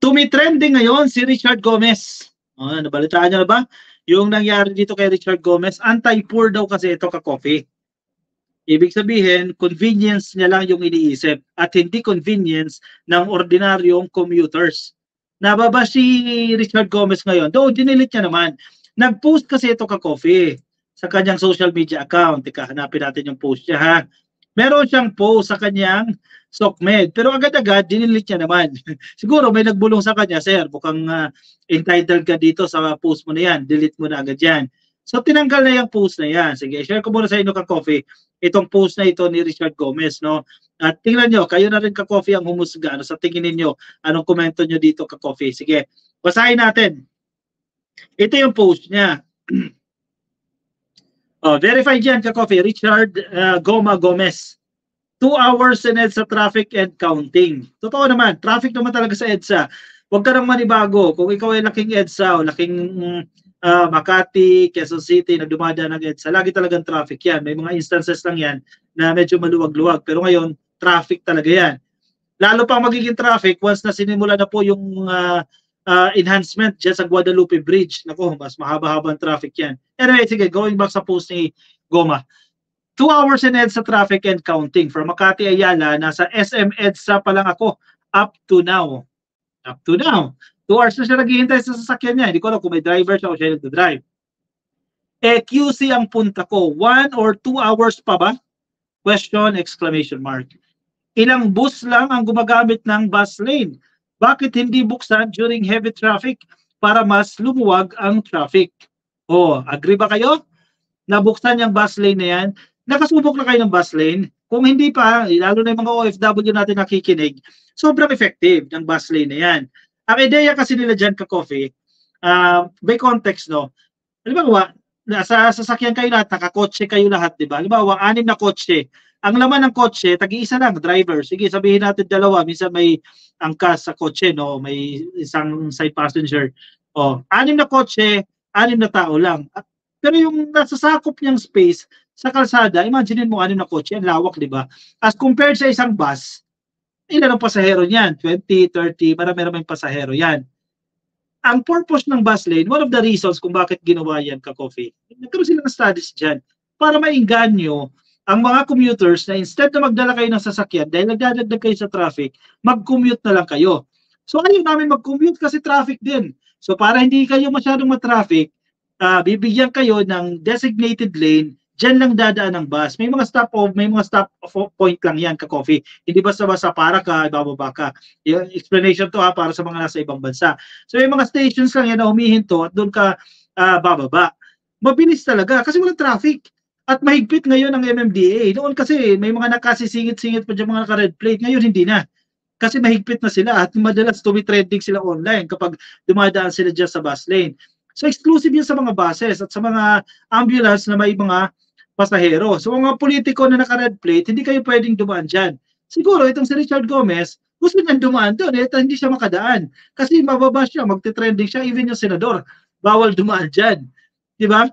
Tumitrending ngayon si Richard Gomez. Nabalitaan niyo na ba? Yung nangyari dito kay Richard Gomez, anti-poor daw kasi ito ka-coffee. Ibig sabihin, convenience niya lang yung iniisip at hindi convenience ng ordinaryong commuters. Nababa si Richard Gomez ngayon, though dinilit niya naman. Nag-post kasi ito ka-coffee sa kanyang social media account. Teka, hanapin natin yung post niya ha. Meron siyang post sa kanyang SOCMED, pero agad-agad dinilit niya naman. Siguro may nagbulong sa kanya, sir, mukhang entitled ka dito sa post mo na yan, delete mo na agad yan. So tinanggal na yung post na yan. Sige, share ko muna sa inyo ka-coffee itong post na ito ni Richard Gomez, no? At tingnan nyo, kayo na rin ka-coffee ang humusga. Ano, sa tingin ninyo, anong komento nyo dito ka-coffee? Sige, basahin natin. Ito yung post niya. Verified yan ka-coffee, Richard Gomez. 2 hours in EDSA traffic and counting. Totoo naman, traffic naman talaga sa EDSA. Huwag ka nang manibago. Kung ikaw ay laking EDSA o laking Makati, Quezon City, na dumadaan ng EDSA, lagi talagang traffic yan. May mga instances lang yan na medyo maluwag-luwag. Pero ngayon, traffic talaga yan. Lalo pang magiging traffic once na sinimula na po yung enhancement dyan sa Guadalupe Bridge. Naku, mas mahaba-haba ang traffic yan. Anyway, sige, going back sa post ni Goma. 2 hours in EDSA traffic and counting. From Makati, Ayala, nasa SM EDSA pa lang ako up to now. Up to now. 2 hours na siya naghihintay sa sasakyan niya. Hindi ko alam kung may driver siya o siya nagdadrive. QC ang punta ko. 1 or 2 hours pa ba? Question, exclamation mark. Ilang bus lang ang gumagamit ng bus lane. Bakit hindi buksan during heavy traffic para mas lumuwag ang traffic? Agree ba kayo? Nabuksan yung bus lane na yan? Nakasubok na kayo ng bus lane? Kung hindi pa, lalo na yung mga OFW natin nakikinig, sobrang effective ng bus lane na yan. Ang ideya kasi nila dyan ka-coffee, by context, no? Halimbawa, sa sasakyan kayo lahat, nakakotse kayo lahat, di ba? Halimbawa, 6 na kotse. Ang laman ng kotse, tag-iisa lang, driver. Sige, sabihin natin 2, minsan may angkas sa kotse, no? May isang side passenger. 6 na kotse, 6 na tao lang. Pero yung nasasakop niyang space sa kalsada, imagine mo 6 na kotse, ang lawak, di ba? As compared sa isang bus, ilan ang pasahero niyan? 20, 30, marami-raming pasahero yan. Ang purpose ng bus lane, one of the reasons kung bakit ginawa yan ka-coffee, nagkaroon sila ng studies dyan, para maingganyo ang mga commuters na instead na magdala kayo ng sasakyan, dahil nagdadagdag kayo sa traffic, mag-commute na lang kayo. So ayaw namin mag-commute kasi traffic din. So para hindi kayo masyadong matraffic, bibigyan kayo ng designated lane, dyan lang dadaan ng bus. May mga stop point lang yan ka-coffee. Hindi basta-basta para ka, bababa ka. Yung explanation to para sa mga nasa ibang bansa. So may mga stations lang yan na humihinto at doon ka bababa. Mabilis talaga kasi walang traffic. At mahigpit ngayon ang MMDA. Noon kasi may mga nakasisingit-singit pa dyan mga naka-red plate. Ngayon hindi na. Kasi mahigpit na sila at madalas tumitrending sila online kapag dumadaan sila dyan sa bus lane. So exclusive yan sa mga buses at sa mga ambulance na may mga pasahero. So mga politiko na naka-red plate, hindi kayo pwedeng dumaan dyan. Siguro itong si Richard Gomez, gusto niyan dumaan doon, hindi siya makadaan. Kasi mababa siya, magte-trending siya, even yung senador, bawal dumaan dyan. Diba?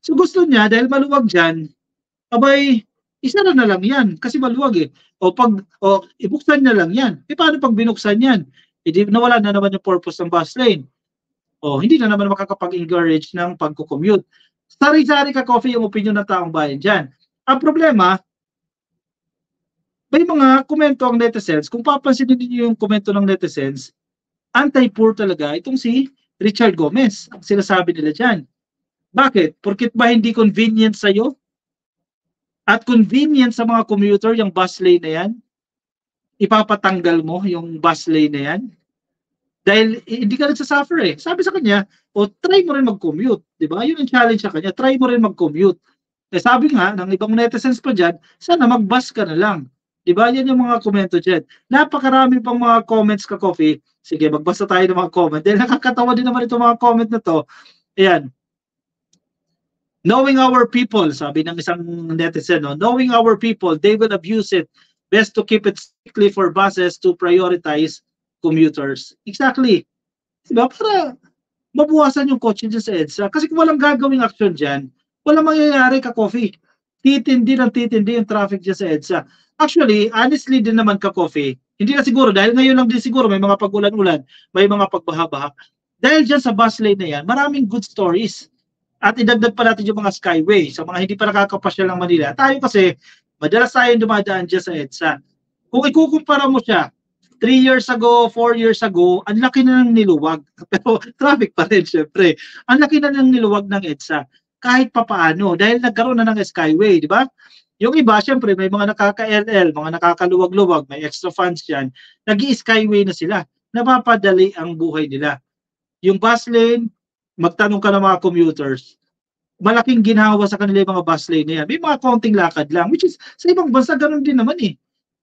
So gusto niya, dahil maluwag dyan, abay, isa na lang yan, kasi maluwag eh. Ibuksan na lang yan. Paano pag binuksan yan? Nawala na naman yung purpose ng bus lane. Hindi na naman makakapag-encourage ng pagko-commute. Sari-sari ka-coffee yung opinion ng taong bayan dyan. Ang problema, may mga komento ang netizens, kung papansinin niyo yung komento ng netizens, anti-poor talaga itong si Richard Gomez. Ang sinasabi nila dyan. Bakit? Porkit ba hindi convenient sa'yo? At convenient sa mga commuter yung bus lane na yan? Ipapatanggal mo yung bus lane na yan? Dahil hindi ka nagsasuffer eh. Sabi sa kanya, try mo rin mag-commute. Diba? Yun ang challenge sa kanya. Try mo rin mag-commute. Sabi nga, ng ibang netizens pa dyan, sana mag-bus ka na lang. Diba? Yan yung mga komento dyan. Napakarami pang mga comments ka-coffee. Sige, magbasa tayo ng mga comment. Dahil nakakatawa din naman itong mga comment na to. Ayan. Knowing our people, sabi ng isang netizen, knowing our people, they will abuse it. Best to keep it strictly for buses to prioritize commuters. Exactly. Diba? Para mabuwasan yung kotse dyan sa EDSA. Kasi kung walang gagawing action dyan, walang mangyayari ka-coffee. Titindi ng titindi yung traffic dyan sa EDSA. Actually, honestly din naman ka-coffee, Hindi na siguro, dahil ngayon lang din siguro may mga pag-ulan-ulan, may mga pagbaha-baha. Dahil dyan sa bus lane na yan, maraming good stories. At idagdag pa natin yung mga skyway. Sa mga hindi pa nakakapasyal ng Manila, tayo kasi, madalas tayong dumadaan dyan sa EDSA. Kung ikukumpara mo siya, 3 years ago, 4 years ago, ang laki na ng niluwag. Pero traffic pa rin, syempre. Ang laki na ng niluwag ng EDSA. Kahit papaano, dahil nagkaroon na ng skyway, di ba? Yung iba, syempre, may mga nakaka-LL, mga nakakaluwag-luwag, may extra funds yan, nag-i-skyway na sila, napapadali ang buhay nila. Yung bus lane, magtanong ka ng mga commuters, malaking ginhawa sa kanila yung mga bus lane na yan. May mga konting lakad lang, which is, sa ibang bansa, ganun din naman eh.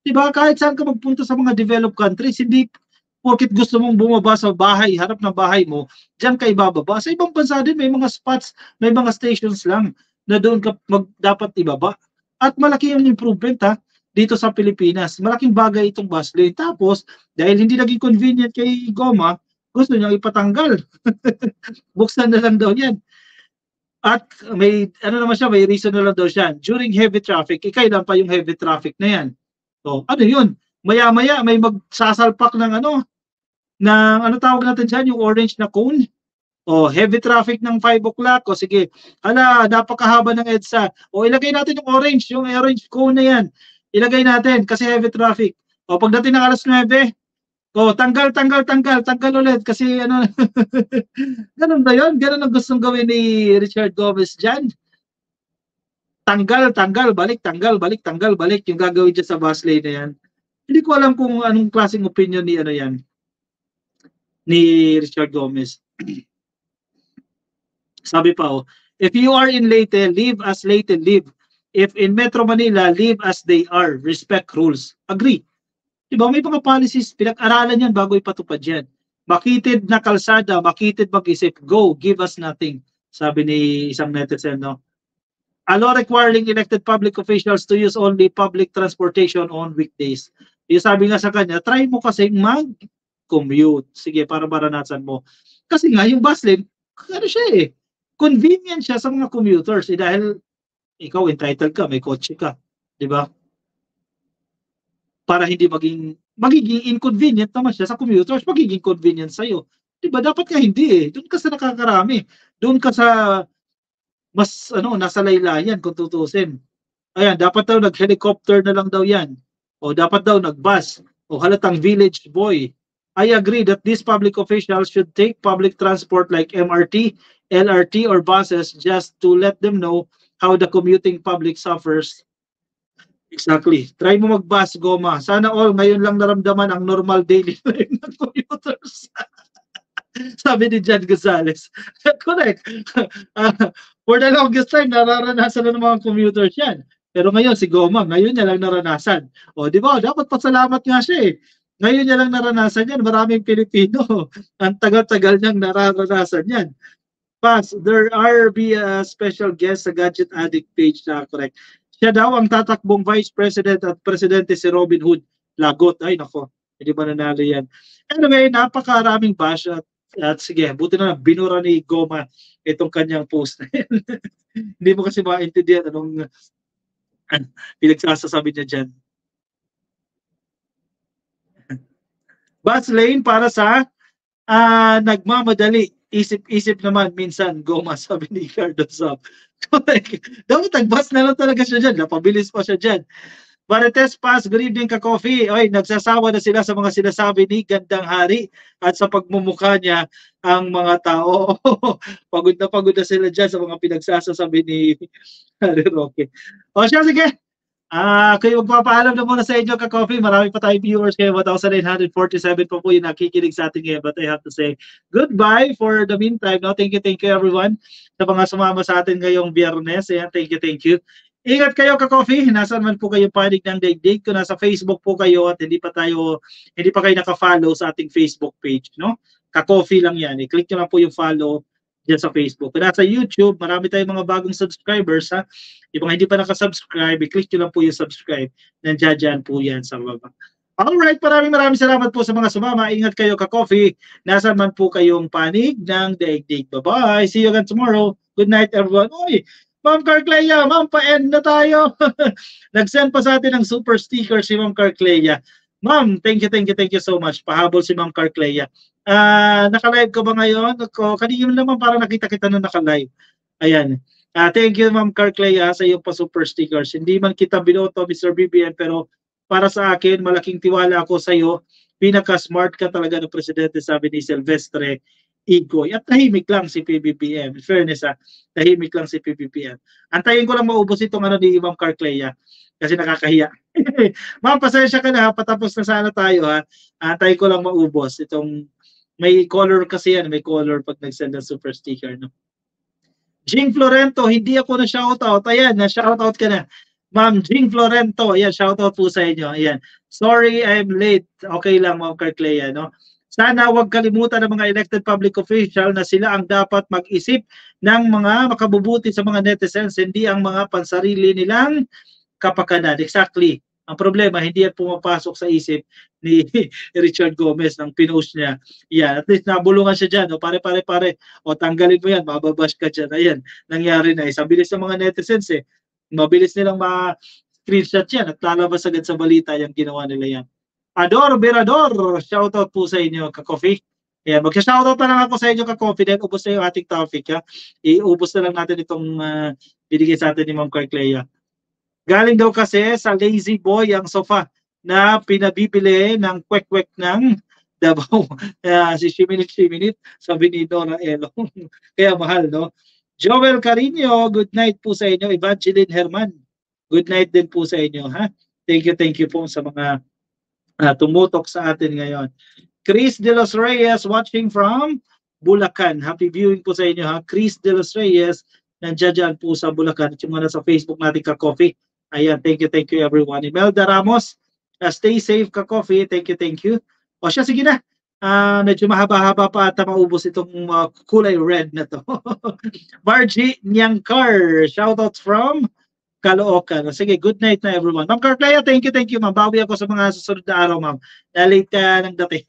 Diba? Kahit saan ka magpunta sa mga developed countries, hindi porkit gusto mong bumaba sa bahay, harap ng bahay mo, diyan ka ibababa. Sa ibang bansa din, may mga spots, may mga stations lang na doon ka dapat ibaba. At malaki yung improvement dito sa Pilipinas. Malaking bagay itong bus lane. Tapos, dahil hindi naging convenient kay Goma, gusto niyang ipatanggal. Buksan na lang daw yan. At may, ano naman siya, may reason na lang daw siya. During heavy traffic, ikailan pa yung heavy traffic na yan. So, ano yun? Maya-maya, may magsasalpak ng ano tawag natin dyan, yung orange na cone. O, heavy traffic ng 5 o'clock. O, sige. Hala, napakahaba ng EDSA. O, ilagay natin yung orange cone na yan. Ilagay natin kasi heavy traffic. O, pagdating ng alas 9, o, tanggal ulit. Kasi, ganun ba yun? Ganun ang gustong gawin ni Richard Gomez dyan. Tanggal, balik, yung gagawin dyan sa bus lane na yan. Hindi ko alam kung anong klaseng opinion ni Richard Gomez. Sabi pa, if you are in Leyte, live as Leyte live. If in Metro Manila, live as they are. Respect rules. Agree. Diba? May mga policies, pinag-aralan yan bago ipatupad yan. Makitid na kalsada, makitid mag-isip, go, give us nothing. Sabi ni isang netizen, no? A law requiring elected public officials to use only public transportation on weekdays. Yung sabi nga sa kanya, try mo kasi mag-commute. Sige, para maranasan mo. Kasi nga, yung bus lane, siya convenient siya sa mga commuters. Dahil ikaw entitled ka, may kotse ka. Diba? Para hindi magiging inconvenient naman siya sa commuters, magiging convenient sa'yo. Diba? Dapat nga hindi Doon ka sa nakakarami. Doon ka sa mas nasa laylayan kung tutusin. Ayan, dapat daw nag-helicopter na lang daw yan. O dapat daw nag-bus. O halatang village boy. I agree that these public officials should take public transport like MRT, LRT, or buses just to let them know how the commuting public suffers. Exactly. Try mo mag-bus, Goma. Sana all ngayon lang naramdaman ang normal daily life ng commuters. Sabi ni John Gonzales. Correct. For the longest time, nararanasan na ng mga commuters yan. Pero ngayon, si Goma, ngayon niya lang naranasan. O, di ba? Dapat pasalamat nga siya Ngayon niya lang naranasan yan. Maraming Pilipino. Ang tagal-tagal niyang nararanasan yan. Pas, there are a special guest sa Gadget Addict page na correct. Siya daw ang tatakbong Vice President at Presidente si Robin Hood. Lagot. Ay, nako. Hindi ba nanalo yan? Anyway, napakaraming bash at sige, buti na binura ni Goma itong kanyang post. Hindi mo kasi maintindihan anong pinagsasasabi niya dyan. Bus lane para sa nagmamadali. Isip-isip naman minsan, Goma, sabi ni Cardo Sab. Dapat nag-bus na lang talaga siya dyan. Napabilis pa siya dyan. Marites Paz, good evening ka coffee. Ay, nagsasawa na sila sa mga sinasabi ni Gandang Hari at sa pagmumukha niya ang mga tao. Pagod na sila dyan sa mga pinagsasasabi ni Harry Roque. O siya, sige. Kayo magpapaalam na muna sa inyo ka coffee. Marami pa tayong viewers kayo. 1,947 pa po yung nakikinig sa atin ngayon. But I have to say goodbye for the meantime. No? Thank you everyone sa mga sumama sa atin ngayong Biyernes. Ayan, thank you. Ingat kayo ka-coffee, nasaan man po kayo panig ng daigdig. Kung nasa Facebook po kayo at hindi pa kayo naka-follow sa ating Facebook page, no? Ka-coffee lang yan. I-click nyo lang po yung follow dyan sa Facebook. Kung nasa YouTube, marami tayong mga bagong subscribers, ha? Yung mga hindi pa naka-subscribe, i-click nyo lang po yung subscribe. Nandiyan dyan po yan sa baba. Alright, maraming salamat po sa mga sumama. Ingat kayo ka-coffee. Nasaan man po kayong panig ng daigdig. Bye-bye. See you again tomorrow. Good night, everyone. Oy! Ma'am Carcleia, ma'am, pa-end na tayo. Nag-send pa sa atin ng super sticker si Ma'am Carcleia. Ma'am, thank you so much. Pahabol si Ma'am Carcleia. Naka-live ka ba ngayon? Kanina naman parang nakita kita na naka-live. Ayan. Thank you Ma'am Carcleia sa iyong pa-super stickers. Hindi man kita binoto Mr. BBM pero para sa akin malaking tiwala ako sa iyo. Pinaka-smart ka talaga ng presidente, sabi ni Silvestre Igoy. At tahimik lang si PBBM. In fairness tahimik lang si PBBM. Antayin ko lang maubos itong ano ni Ma'am Carcleia kasi nakakahiya. Ma'am, pasensya ka na, patapos na sana tayo ha. Antay ko lang maubos itong may color kasi yan, may color pag nag-send ng super sticker, no? Jing Florento, hindi ako na shoutout. Ayan, na shoutout ka na. Ma'am Jing Florento, ayan, shoutout po sa inyo. Ayan. Sorry, I'm late. Okay lang, Ma'am Carcleia, no? Sana huwag kalimutan ng mga elected public official na sila ang dapat mag-isip ng mga makabubuti sa mga netizens, hindi ang mga pansarili nilang kapakanan. Exactly. Ang problema, hindi yan pumapasok sa isip ni Richard Gomez ng pinost niya. Yan, at least nabulungan siya dyan. O, pare. O, tanggalin mo yan, mababash ka dyan. Ayan, nangyari na. Sa bilis ng mga netizens mabilis nilang ma-screenshot yan at lalabas agad sa balita yung ginawa nila yan. Ador Berador, shoutout po sa inyo, ka-coffee. Ayan, mag-shoutout na lang ako sa inyo, ka-coffee. Then, ubos na yung ating topic. Iubos na lang natin itong binigay sa atin ni Ma'am Carcleia. Galing daw kasi sa Lazy Boy ang sofa na pinabibili ng kwek-kwek ng Davao. Si Shiminit, sabi ni Dora Elo. Kaya mahal, no? Joel Carino, good night po sa inyo. Evangeline Herman, good night din po sa inyo. Ha? Thank you po sa mga tumutok sa atin ngayon. Chris De Los Reyes watching from Bulacan. Happy viewing po sa inyo. Ha? Chris De Los Reyes, nandiyan po sa Bulacan. At yung mga nasa Facebook natin ka-coffee. Ayan, thank you everyone. Imelda Ramos, stay safe ka-coffee. Thank you. O siya, sige na. Medyo mahaba-haba pa at maubos itong kulay red na to. Margie Nyangkar, shoutouts from Caloocan. Sige, good night na everyone. Ma'am Carcleia, thank you ma'am. Bawi ako sa mga susunod na araw ma'am. Late ka ng dating.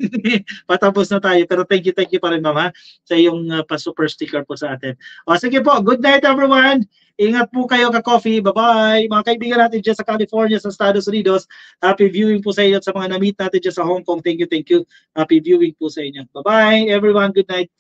Patapos na tayo. Pero thank you pa rin ma'am ha, sa iyong pa-super sticker po sa atin. O sige po, good night everyone. Ingat po kayo ka-coffee. Bye-bye. Mga kaibigan natin dyan sa California, sa Estados Unidos. Happy viewing po sa inyo at sa mga na-meet natin dyan sa Hong Kong. Thank you. Happy viewing po sa inyo. Bye-bye everyone. Good night.